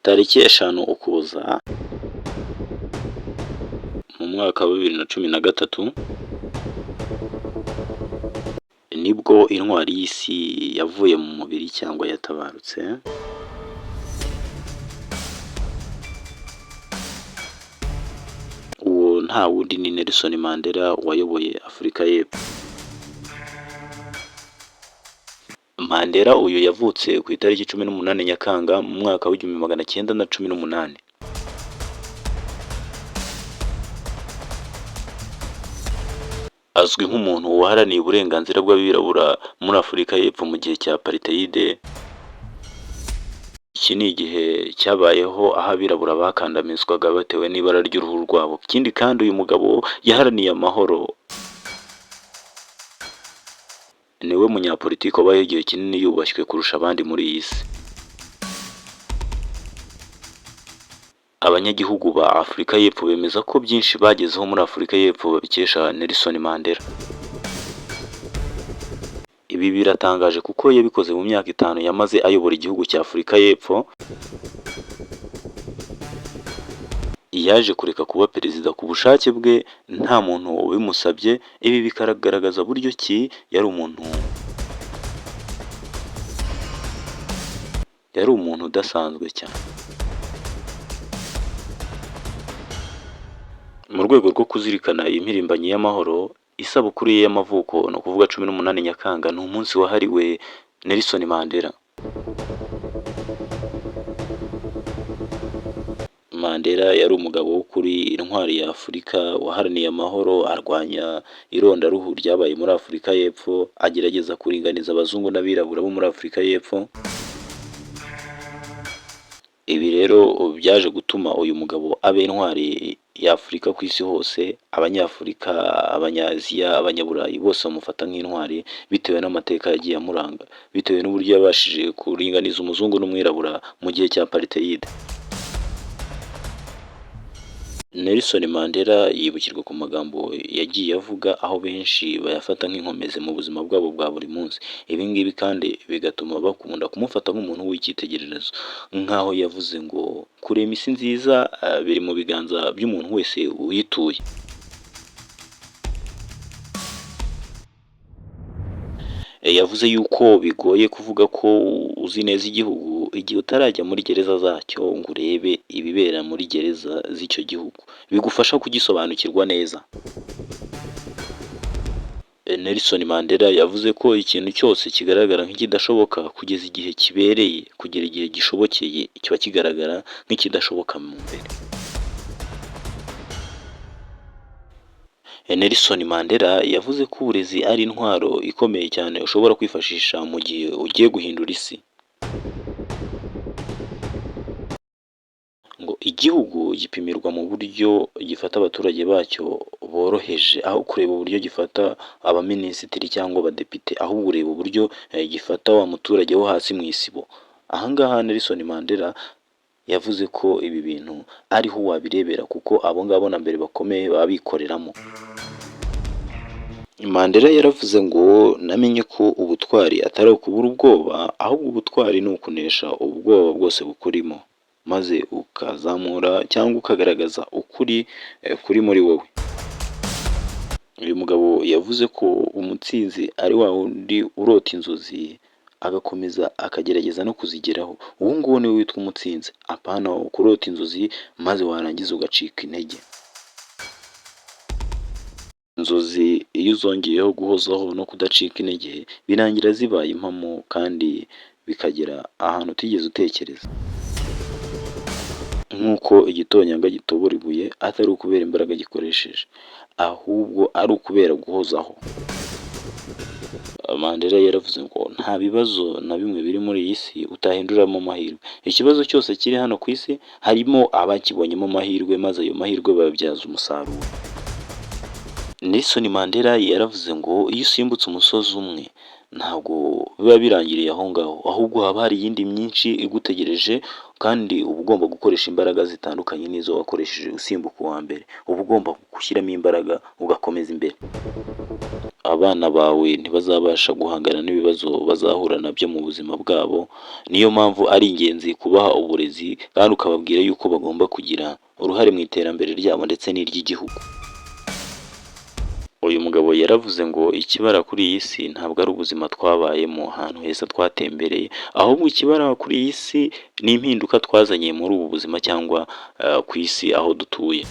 Tariki 5 Ukuboza mu mwaka wa 2013 nibwo intwari y'isi yavuye mu mubiri cyangwa yatabarutse. Uwo nta wundi ni Nelson Mandela wayoboye Afurika y'Epfo. Mandela uyu yavutse ku itariki 18 Nyakanga mu mwaka wa 1918. Azwi nk'umuntu waharaniye uburenganzira bw'abirabura muri Afurika y'Epfo mu gihe cya apartheid. Iki ni igihe cyabayeho aho abirabura bakandamizwaga batewe n'ibara ry'uruhu rwabo. Ikindi kandi uyu mugabo yaharaniye amahoro. Niwe munyapolitiki wabaye igihe kinini yubashywe kurusha abandi muri iyi si. Abanyagihugu ba Afurika y'Epfo bemeza ko byinshi bagezeho muri Afurika y'Epfo babikesha Nelson Mandela. Ibi biratangaje kuko yabikoze mu myaka 5 yamaze ayobora igihugu cya Afurika y'Epfo. Yaje kureka kuba perezida ku bushake bwe nta muntu ubimusabye. Ibi bikagaragaza buryo ki yari umuntu udasanzwe cyane. Mu rwego rwo kuzirikana impirimbanyi y'amahoro, isabukuru ye y'amavuko no kuvuga 18 Nyakanga ni umunsi wahariwe Nelson Mandela. Mandela yari umugabo w'ukuri, intwari ya Afurika, waharaniye amahoro, arwanya irondaruhu ryabaye muri Afurika y'Epfo, agerageza kuringaniza abazungu n'abirabura bo muri Afurika y'Epfo. Ibi rero byaje gutuma uyu mugabo abe intwari ya Afurika ku isi hose. Abanyafurika, Abanyaziya, Abanyaburayi bose bamufata nk'intwari bitewe n'amateka yagiye amuranga, bitewe n'uburyo yabashije kuringaniza umuzungu n'umwirabura mu gihe cya apartheid. Nelson Mandela yibukirwa ku magambo yagiye avuga, aho benshi bayafata nk'inkomezi mu buzima bwabo bwa buri munsi. Ibi ngibi kandi bigatuma bakunda kumufata nk'umuntu w'icyitegererezo, nk'aho yavuze ngo kurema isi nziza biri mu biganza by'umuntu wese uyituye. Yavuze yuko bigoye kuvuga ko uzi neza igihugu igihe utarajya muri gereza zacyo ngo urebe ibibera muri gereza z'icyo gihugu, bigufasha kugisobanukirwa neza. Nelson Mandela yavuze ko ikintu cyose kigaragara nk'ikidashoboka kugeza igihe kibereye, kugera igihe gishobokeye, kiba kigaragara nk'ikidashoboka mu mbere. Nelson Mandela yavuze ko uburezi ari intwaro ikomeye cyane ushobora kwifashisha mu gihe ugiye guhindura isi. Ngo igihugu gipimirwa mu buryo gifata abaturage bacyo boroheje, aho kureba uburyo gifata abaminisitiri cyangwa abadepite, ahubwo ureba uburyo gifata wa muturage wo hasi mu isibo. Ahangaha Nelson Mandela yavuze ko ibi bintu ariho wabirebera, kuko abo ngabo na mbere bakomeye baba bikoreramo. Mandela yaravuze ngo namenye ko ubutwari atari ukubura ubwoba, ahubwo ubutwari ni ukunesha ubwoba bwose bukurimo, maze ukazamura cyangwa ukagaragaza ukuri kuri muri wowe. Uyu mugabo yavuze ko umutsinzi ari wa wundi urota inzozi agakomeza akagerageza no kuzigeraho. Uwo nguwo niwe witwa umutsinzi, apana kurota inzozi maze warangiza ugacika intege. Inzozi iyo uzongeyeho guhozaho no kudacika intege birangira zibaye impamo, kandi bikagera ahantu utigeze utekereza. Nk'uko igitonyanga gitobora ibuye atari ukubera imbaraga gikoresheje, ahubwo ari ukubera guhozaho. Mandela yaravuze ngo nta bibazo na bimwe biri muri iyi si utahinduramo amahirwe. Ikibazo cyose kiri hano ku isi harimo abakibonyemo amahirwe, maze ayo mahirwe babyaza umusaruro. Nelson Mandela yaravuze ngo iyo usimbutse umusozi umwe ntabwo biba birangiriye aho ngaho, ahubwo haba hari iyindi myinshi igutegereje kandi uba ugomba gukoresha imbaraga zitandukanye n'izo wakoresheje usimbuka uwa mbere, uba ugomba gushyiramo imbaraga ugakomeza imbere. Abana bawe ntibazabasha guhangana n'ibibazo bazahura nabyo mu buzima bwabo, niyo mpamvu ari ingenzi kubaha uburezi kandi ukababwira yuko bagomba kugira uruhare mu iterambere ryabo ndetse n'iry'igihugu. Uyu mugabo yaravuze ngo ikibara kuri iyi si ntabwo ari ubuzima twabayemo ahantu heza twatembereye, ahubwo ikibara kuri iyi si ni impinduka twazanye muri ubu buzima cyangwa ku isi aho dutuye.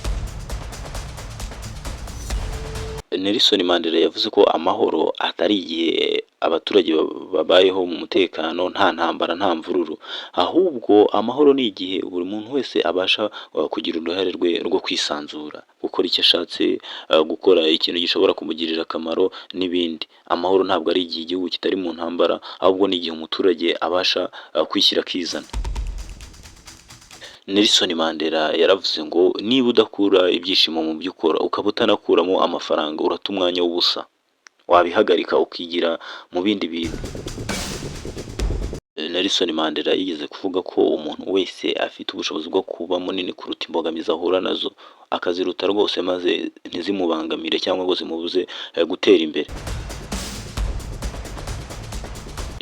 Nelson Mandela yavuze ko amahoro atari igihe abaturage babayeho mu mutekano nta ntambara nta mvururu, ahubwo amahoro ni igihe buri muntu wese abasha kugira uruhare rwe rwo kwisanzura, gukora icyo ashatse, gukora ikintu gishobora kumugirira akamaro n'ibindi. Amahoro ntabwo ari igihe igihugu kitari mu ntambara, ahubwo ni igihe umuturage abasha kwishyira akizana. Nelson Mandela yaravuze ngo niba udakura ibyishimo mu byo ukora, ukaba utanakuramo amafaranga, urata umwanya w'ubusa. Wabihagarika ukigira mu bindi bintu. Nelson Mandela yigeze kuvuga ko umuntu wese afite ubushobozi bwo kuba munini kuruta imbogamizi ahura nazo, akaziruta rwose maze ntizimubangamire cyangwa ngo zimubuze gutera imbere.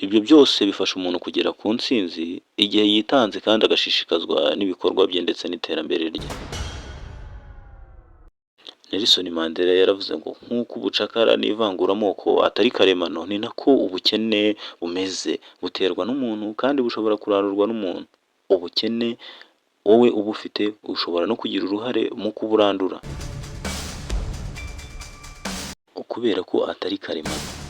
Ibyo byose bifasha umuntu kugera ku ntsinzi igihe yitanze kandi agashishikazwa n'ibikorwa bye ndetse n'iterambere rye. Nelson Mandela yaravuze ngo nk'uko ubucakara n'ivanguramoko atari karemano, ni nako ubukene bumeze, buterwa n'umuntu kandi bushobora kurandurwa n'umuntu. Ubukene wowe uba ufite ushobora no kugira uruhare mu kuburandura, kubera ko atari karemano.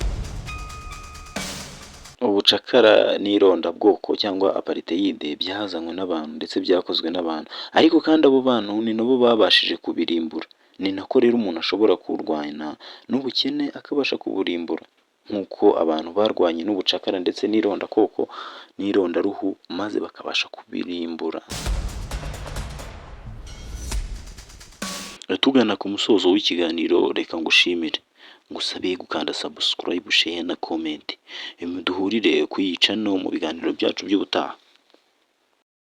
Ubucakara n'irondabwoko cyangwa apartheid byazanywe n'abantu ndetse byakozwe n'abantu, ariko kandi abo bantu ni nabo babashije kubirimbura. Ni nako rero umuntu ashobora kurwana n'ubukene akabasha kuburimbura, nk'uko abantu barwanye n'ubucakara ndetse n'irondakoko n'irondaruhu maze bakabasha kubirimbura. Tugana ku musozo w'ikiganiro, reka ngushimire, ngusabe gukanda subscribe, share na comment, duhurire kuyica no mu biganiro byacu by'ubutaha.